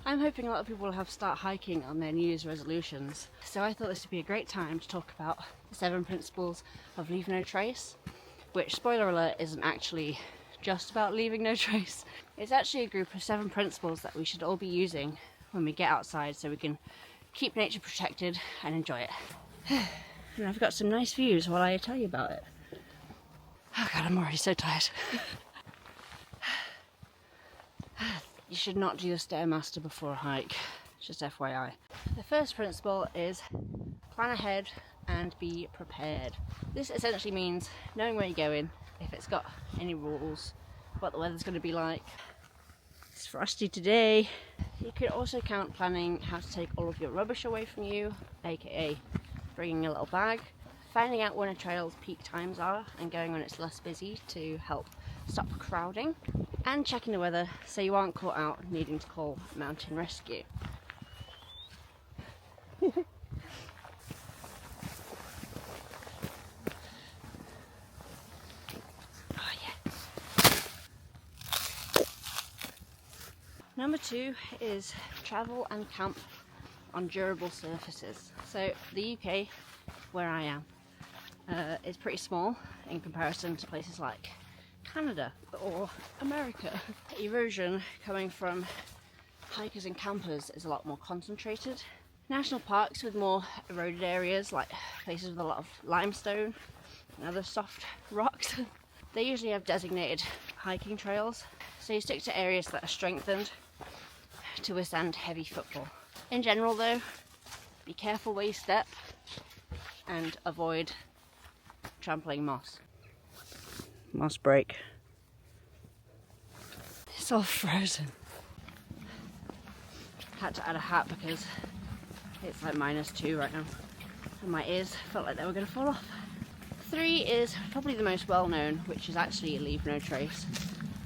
I'm hoping a lot of people will have start hiking on their New Year's resolutions, so I thought this would be a great time to talk about the 7 principles of leave no trace, which, spoiler alert, isn't actually just about leaving no trace. It's actually a group of 7 principles that we should all be using when we get outside so we can keep nature protected and enjoy it. And I've got some nice views while I tell you about it. Oh god, I'm already so tired. You should not do the Stairmaster before a hike, just FYI. The first principle is plan ahead and be prepared. This essentially means knowing where you're going, if it's got any rules, what the weather's going to be like. It's frosty today. You could also count planning how to take all of your rubbish away from you, aka bringing a little bag, finding out when a trail's peak times are and going when it's less busy to help stop crowding, and checking the weather so you aren't caught out needing to call mountain rescue. Oh yeah. Number 2 is travel and camp on durable surfaces. So the UK, where I am, is pretty small in comparison to places like Canada or America. Erosion coming from hikers and campers is a lot more concentrated. National parks with more eroded areas, like places with a lot of limestone and other soft rocks, they usually have designated hiking trails, so you stick to areas that are strengthened to withstand heavy footfall. In general though, be careful where you step and avoid trampling moss. Moss break. It's all frozen. Had to add a hat because it's like -2 right now and my ears felt like they were going to fall off. 3 is probably the most well known, which is actually leave no trace.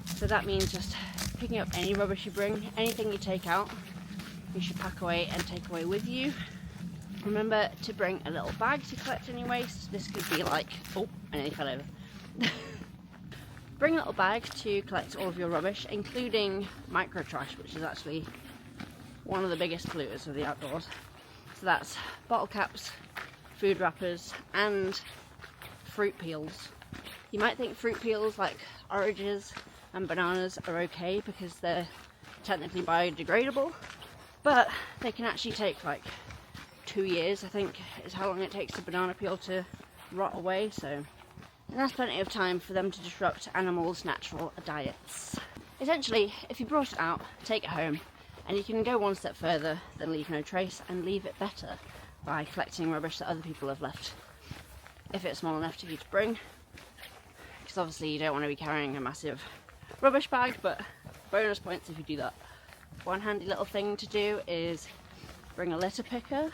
So that means just picking up any rubbish you bring, anything you take out, you should pack away and take away with you. Remember to bring a little bag to collect any waste. This could be like, oh, I nearly fell over. Bring a little bag to collect all of your rubbish, including micro trash, which is actually one of the biggest polluters of the outdoors. So that's bottle caps, food wrappers, and fruit peels. You might think fruit peels like oranges and bananas are okay because they're technically biodegradable, but they can actually take like 2 years, I think, is how long it takes a banana peel to rot away, so that's plenty of time for them to disrupt animals' natural diets. Essentially, if you brought it out, take it home, and you can go one step further than leave no trace and leave it better by collecting rubbish that other people have left, if it's small enough for you to bring, because obviously you don't want to be carrying a massive rubbish bag, but bonus points if you do that. One handy little thing to do is bring a litter picker.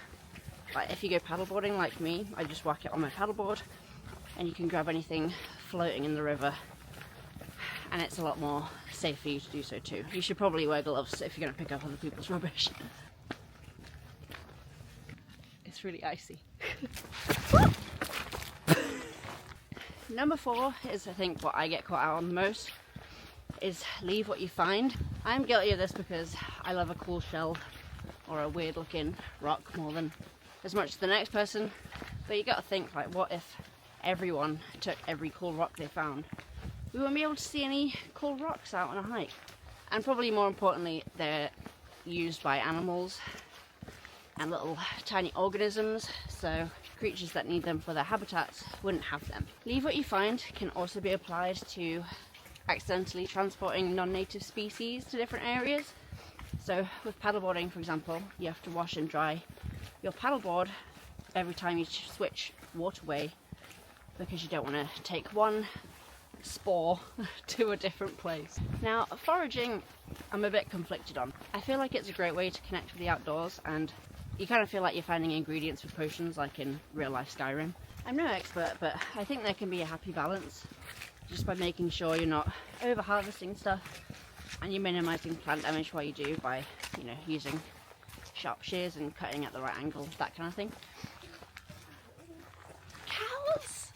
Like if you go paddleboarding like me, I just whack it on my paddleboard and you can grab anything floating in the river, and it's a lot more safe for you to do so too. You should probably wear gloves if you're going to pick up other people's rubbish. It's really icy. Number 4 is, I think, what I get caught out on the most, is leave what you find. I'm guilty of this because I love a cool shell or a weird looking rock more than as much as the next person, but you got to think, like, what if everyone took every cool rock they found? We won't be able to see any cool rocks out on a hike. And probably more importantly, they're used by animals and little tiny organisms, so creatures that need them for their habitats wouldn't have them. Leave what you find can also be applied to accidentally transporting non-native species to different areas. So with paddleboarding, for example, you have to wash and dry your paddleboard every time you switch waterway, because you don't want to take one spore to a different place. Now, foraging, I'm a bit conflicted on. I feel like it's a great way to connect with the outdoors, and you kind of feel like you're finding ingredients for potions like in real life Skyrim. I'm no expert, but I think there can be a happy balance just by making sure you're not over harvesting stuff and you're minimizing plant damage while you do by, you know, using sharp shears and cutting at the right angle, that kind of thing. Cows!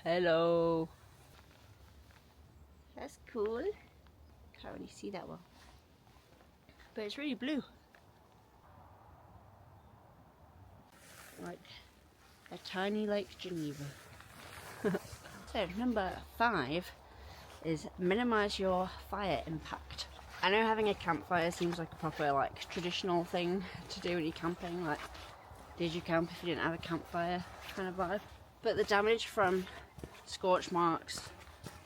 Hello. That's cool. Can't really see that well. but it's really blue. Like a tiny Lake Geneva. So number 5 is minimise your fire impact. I know having a campfire seems like a proper like traditional thing to do when you're camping, like did you camp if you didn't have a campfire kind of vibe. But the damage from scorch marks,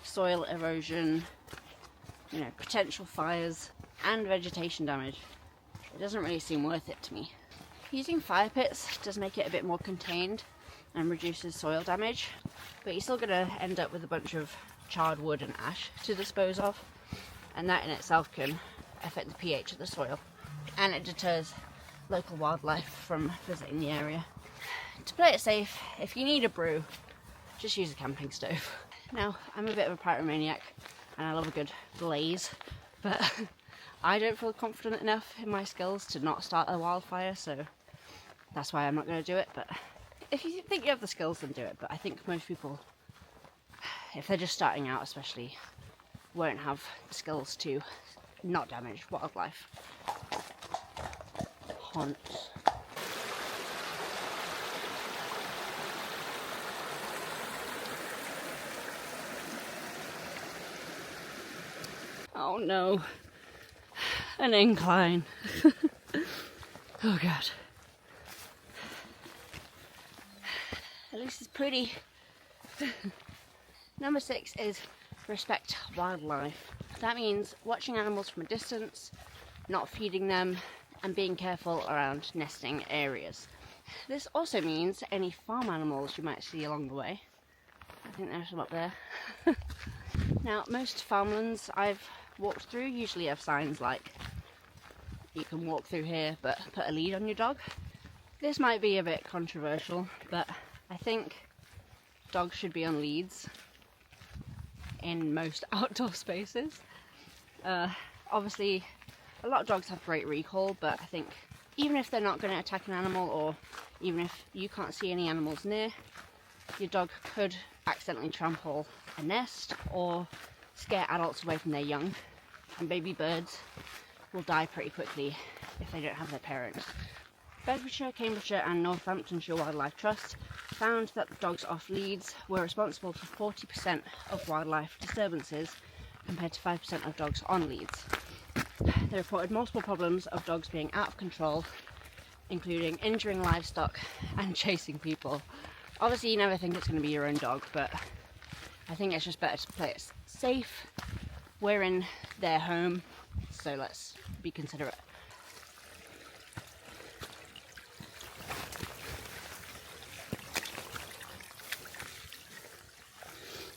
soil erosion, you know, potential fires and vegetation damage, it doesn't really seem worth it to me. Using fire pits does make it a bit more contained and reduces soil damage, but you're still going to end up with a bunch of charred wood and ash to dispose of, and that in itself can affect the pH of the soil, and it deters local wildlife from visiting the area. To play it safe, if you need a brew, just use a camping stove. Now, I'm a bit of a pyromaniac and I love a good blaze, but I don't feel confident enough in my skills to not start a wildfire, so that's why I'm not going to do it. But if you think you have the skills, then do it. But I think most people, if they're just starting out especially, won't have the skills to not damage wildlife. Haunts. Oh no, an incline. Oh god. At least it's pretty. Number 6 is respect wildlife. That means watching animals from a distance, not feeding them, and being careful around nesting areas. This also means any farm animals you might see along the way. I think there's some up there. Now, most farmlands I've walked through usually have signs like, you can walk through here, but put a lead on your dog. This might be a bit controversial, but I think dogs should be on leads in most outdoor spaces. Obviously, a lot of dogs have great recall, but I think even if they're not going to attack an animal, or even if you can't see any animals near, your dog could accidentally trample a nest or scare adults away from their young, and baby birds will die pretty quickly if they don't have their parents. Bedfordshire, Cambridgeshire and Northamptonshire Wildlife Trust found that the dogs off leads were responsible for 40% of wildlife disturbances compared to 5% of dogs on leads. They reported multiple problems of dogs being out of control, including injuring livestock and chasing people. Obviously you never think it's going to be your own dog, but I think it's just better to play it safe. We're in their home, so let's be considerate.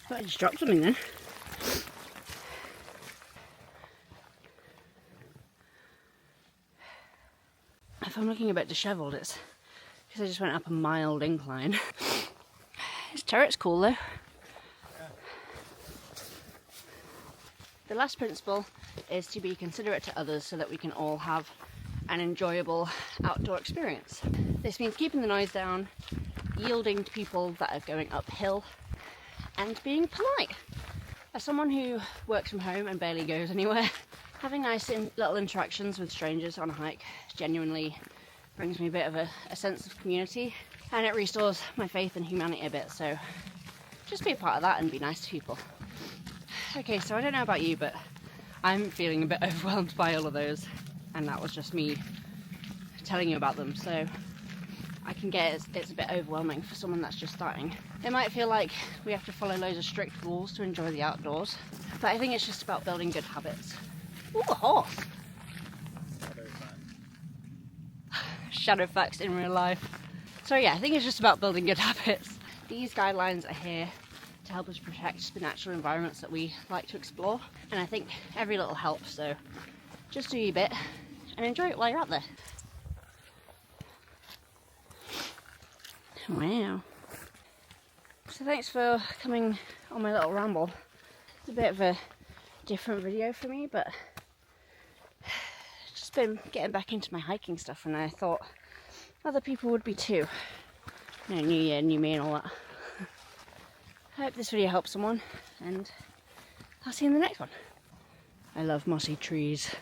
I just dropped something there. If I'm looking a bit dishevelled, it's because I just went up a mild incline. This turret's cool though. The last principle is to be considerate to others so that we can all have an enjoyable outdoor experience. This means keeping the noise down, yielding to people that are going uphill, and being polite. As someone who works from home and barely goes anywhere, having nice little interactions with strangers on a hike genuinely brings me a bit of a sense of community, and it restores my faith in humanity a bit, so just be a part of that and be nice to people. Okay, so I don't know about you, but I'm feeling a bit overwhelmed by all of those, and that was just me telling you about them, so I can get it's a bit overwhelming for someone that's just starting. It might feel like we have to follow loads of strict rules to enjoy the outdoors, but I think it's just about building good habits. Ooh, a horse! Shadowfax in real life. So yeah, I think it's just about building good habits. These guidelines are here to help us protect the natural environments that we like to explore, and I think every little helps, so just do your bit and enjoy it while you're out there. Wow. So thanks for coming on my little ramble. It's a bit of a different video for me, but just been getting back into my hiking stuff, and I thought other people would be too. You know, new year, new me and all that. I hope this video helps someone, and I'll see you in the next one. I love mossy trees.